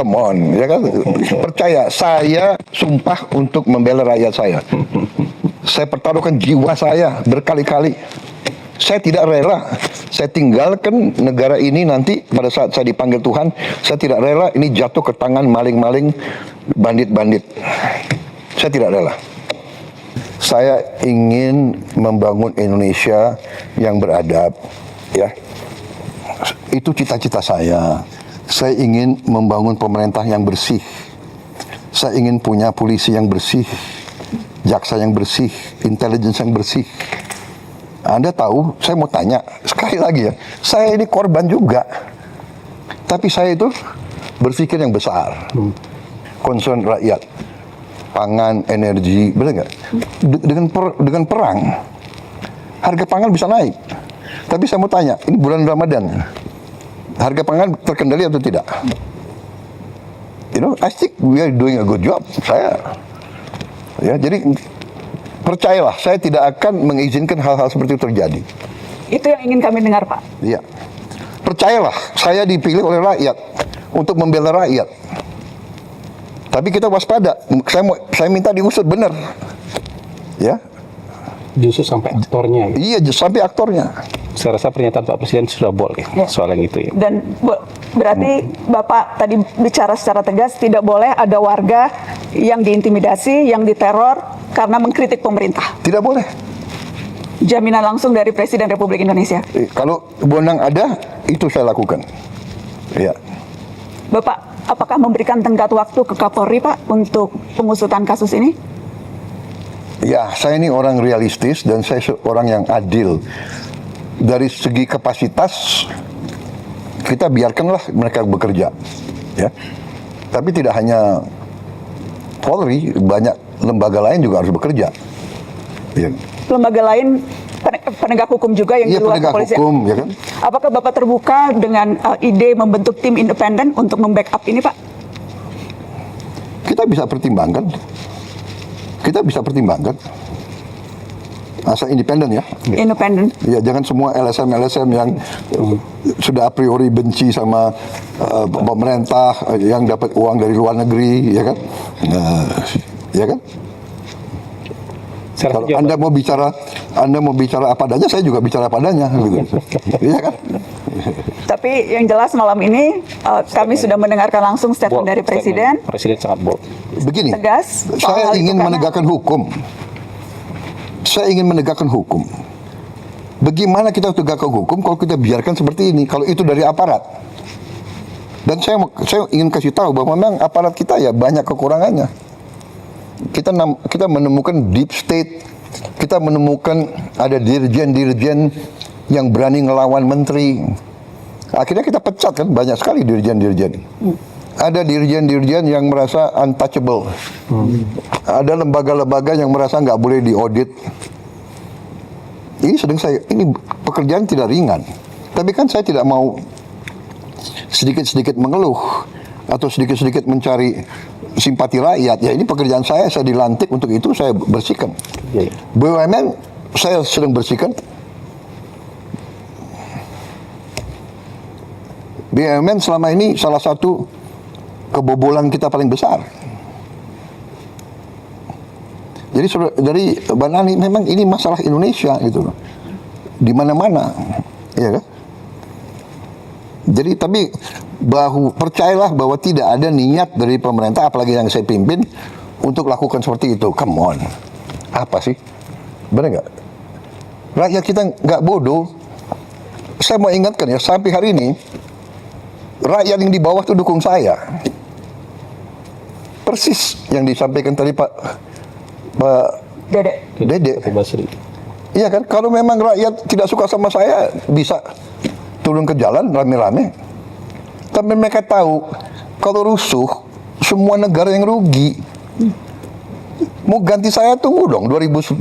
come on, ya kan? Percaya, saya sumpah untuk membela rakyat saya. Saya pertaruhkan jiwa saya berkali-kali. Saya tidak rela, saya tinggalkan negara ini nanti pada saat saya dipanggil Tuhan, saya tidak rela ini jatuh ke tangan maling-maling, bandit-bandit. Saya tidak rela. Saya ingin membangun Indonesia yang beradab, ya. Itu cita-cita saya. Saya ingin membangun pemerintah yang bersih. Saya ingin punya polisi yang bersih, jaksa yang bersih, intelligence yang bersih. Anda tahu, saya mau tanya sekali lagi ya, saya ini korban juga, tapi saya itu berpikir yang besar, concern rakyat, pangan, energi, benar nggak? Dengan perang, harga pangan bisa naik. Tapi saya mau tanya, ini bulan Ramadan, harga pangan terkendali atau tidak? You know, I think we are doing a good job. Ya, jadi percayalah, saya tidak akan mengizinkan hal-hal seperti itu terjadi. Itu yang ingin kami dengar, Pak. Iya. Percayalah, saya dipilih oleh rakyat untuk membela rakyat. Tapi kita waspada. Saya minta diusut benar. Ya. Diusut sampai aktornya. Gitu. Iya, sampai aktornya. Saya rasa pernyataan Pak Presiden sudah boleh soal yang itu ya. Dan berarti Bapak tadi bicara secara tegas tidak boleh ada warga yang diintimidasi, yang diteror karena mengkritik pemerintah. Tidak boleh. Jaminan langsung dari Presiden Republik Indonesia. Kalau wewenang ada, itu saya lakukan. Iya. Bapak, apakah memberikan tenggat waktu ke Kapolri, Pak, untuk pengusutan kasus ini? Ya, saya ini orang realistis dan saya orang yang adil. Dari segi kapasitas, kita biarkanlah mereka bekerja, ya. Tapi tidak hanya Polri, banyak lembaga lain juga harus bekerja. Ya. Lembaga lain penegak hukum juga yang di luar kepolisian. Hukum, ya kan? Apakah Bapak terbuka dengan ide membentuk tim independen untuk membackup ini, Pak? Kita bisa pertimbangkan. Asal independen ya. Independen. Ya, jangan semua LSM yang sudah a priori benci sama pemerintah yang dapat uang dari luar negeri, ya kan? Ya kan? Kalau Anda mau bicara apa adanya, saya juga bicara apa adanya, gitu. Iya kan? Tapi yang jelas malam ini kami sudah mendengarkan langsung statement dari Presiden. Presiden sangat bold. Begini, Tegas. saya ingin menegakkan hukum. Saya ingin menegakkan hukum. Bagaimana kita tegakkan hukum kalau kita biarkan seperti ini? Kalau itu dari aparat. Dan saya ingin kasih tahu bahwa memang aparat kita ya banyak kekurangannya. Kita menemukan deep state, kita menemukan ada dirjen-dirjen yang berani ngelawan menteri. Akhirnya kita pecat kan, banyak sekali dirjen-dirjen. Ada dirjen-dirjen yang merasa untouchable. Ada lembaga-lembaga yang merasa nggak boleh diaudit. Ini pekerjaan tidak ringan. Tapi kan saya tidak mau sedikit-sedikit mengeluh atau sedikit-sedikit mencari simpati rakyat. Ya ini pekerjaan saya dilantik untuk itu, saya bersihkan. BUMN saya sedang bersihkan. BUMN selama ini salah satu kebobolan kita paling besar. Jadi dari Mbak Nani, memang ini masalah Indonesia gitu loh. Di mana-mana, ya kan? Jadi tapi percayalah bahwa tidak ada niat dari pemerintah, apalagi yang saya pimpin, untuk lakukan seperti itu. Come on, apa sih? Benar nggak? Rakyat kita nggak bodoh. Saya mau ingatkan ya, sampai hari ini rakyat yang di bawah itu dukung saya. Persis yang disampaikan tadi Pak Dede. Iya kan? Kalau memang rakyat tidak suka sama saya, bisa turun ke jalan rame-rame. Tapi mereka tahu kalau rusuh, semua negara yang rugi. Mau ganti saya, tunggu dong 2029.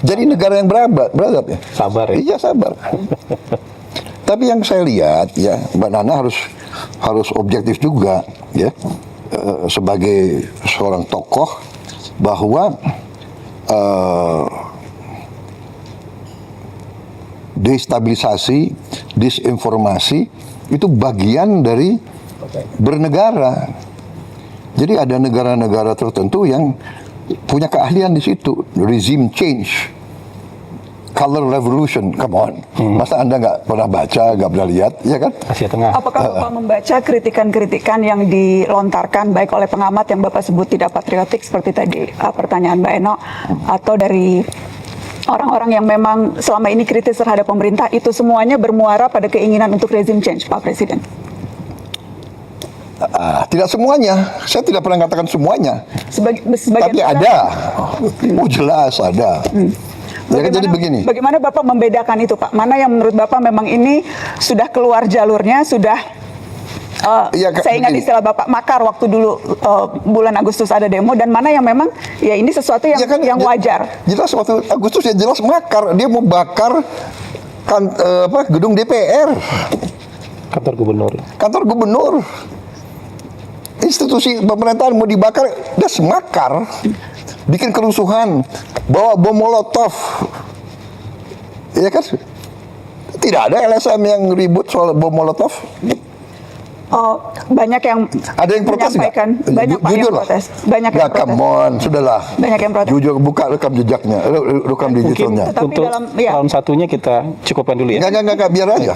Jadi negara yang beradab ya. Sabar ya. Iya, sabar. Tapi yang saya lihat ya, Mbak Nana harus objektif juga ya, sebagai seorang tokoh, bahwa destabilisasi, disinformasi Itu bagian dari bernegara. Jadi ada negara-negara tertentu yang punya keahlian di situ. Regime change, color revolution, come on. Masa Anda nggak pernah baca, nggak pernah lihat, ya kan? Asia Tengah. Apakah Bapak membaca kritikan-kritikan yang dilontarkan baik oleh pengamat yang Bapak sebut tidak patriotik seperti tadi pertanyaan Mbak Eno, atau dari orang-orang yang memang selama ini kritis terhadap pemerintah, itu semuanya bermuara pada keinginan untuk regime change, Pak Presiden? Tidak semuanya, saya tidak pernah katakan semuanya. Sebagian Tapi besar. ada, oh jelas ada. Ya kan, jadi begini. Bagaimana Bapak membedakan itu, Pak? Mana yang menurut Bapak memang ini sudah keluar jalurnya, sudah Ya, saya ingat begini. istilah Bapak makar waktu dulu bulan Agustus ada demo, dan mana yang memang ya ini sesuatu yang Ya kan, yang wajar. Jelas waktu Agustus ya jelas makar, dia mau bakar gedung DPR, Kantor gubernur. kantor gubernur. Institusi pemerintahan mau dibakar, dia semakar, bikin kerusuhan, bawa bom molotov, ya kan? Tidak ada LSM yang ribut soal bom molotov. Banyak yang Ada yang protes nggak? menyampaikan, banyak Pak yang Jujur lah. protes, banyak Ya yang protes. come on, sudahlah. Banyak yang protes. Jujur, buka rekam jejaknya, rekam Mungkin digitalnya. Tetapi untuk dalam- ya. tahun satunya kita cukupkan dulu ya. Enggak, biar aja.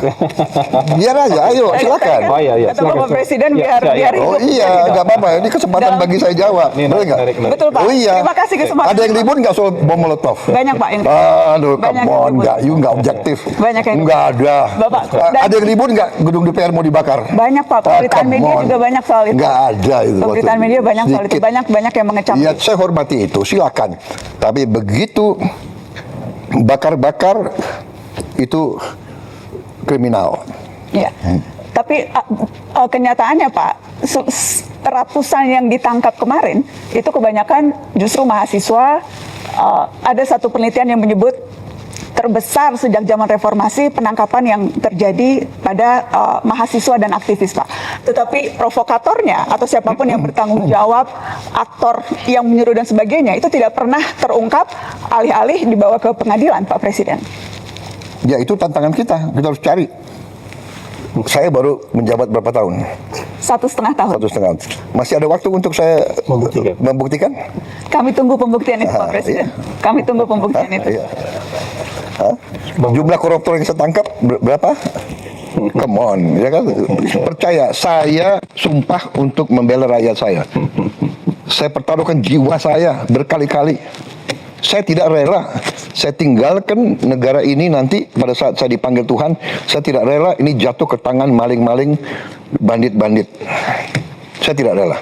Biar aja, ayo silakan. Oh, iya, Kata silakan. Bapak Presiden Ya, biar ya, ya. biar Oh hidup. iya, nggak apa-apa. Ini kesempatan Dalam- bagi saya jawab. Ini Boleh nggak? menarik. Betul, Pak. Oh iya. Terima kasih kesempatan. Ada yang ribut nggak soal bom molotov? Banyak, Pak, yang- Aduh, banyak come yang on, ribut. nggak objektif. Banyak yang Nggak ada. Bapak, dan- Ada yang ribut nggak gedung DPR mau dibakar? Banyak, Pak. Pemberitaan come media on. juga banyak soal itu. Nggak ada itu. Pemberitaan waktu media banyak soal itu. sedikit. Banyak yang mengecam. Ya, saya hormati itu, silakan. Tapi begitu bakar-bakar itu kriminal. Ya. Tapi kenyataannya, Pak, ratusan yang ditangkap kemarin itu kebanyakan justru mahasiswa. Ada satu penelitian yang menyebut terbesar sejak zaman reformasi penangkapan yang terjadi pada mahasiswa dan aktivis, Pak. Tetapi provokatornya atau siapapun yang bertanggung jawab, aktor yang menyuruh dan sebagainya, itu tidak pernah terungkap, alih-alih dibawa ke pengadilan, Pak Presiden. Ya, itu tantangan kita harus cari. Saya baru menjabat berapa tahun? 1,5 tahun. 1,5. Masih ada waktu untuk saya membuktikan? Kami tunggu pembuktian itu, Pak Presiden. Kami tunggu pembuktian itu. Iya. Hah? Jumlah koruptor yang saya tangkap berapa? Come on, ya kan? Percaya, saya sumpah untuk membela rakyat saya. Saya pertaruhkan jiwa saya berkali-kali. Saya tidak rela. Saya tinggalkan negara ini nanti pada saat saya dipanggil Tuhan. Saya tidak rela ini jatuh ke tangan maling-maling, bandit-bandit. Saya tidak rela.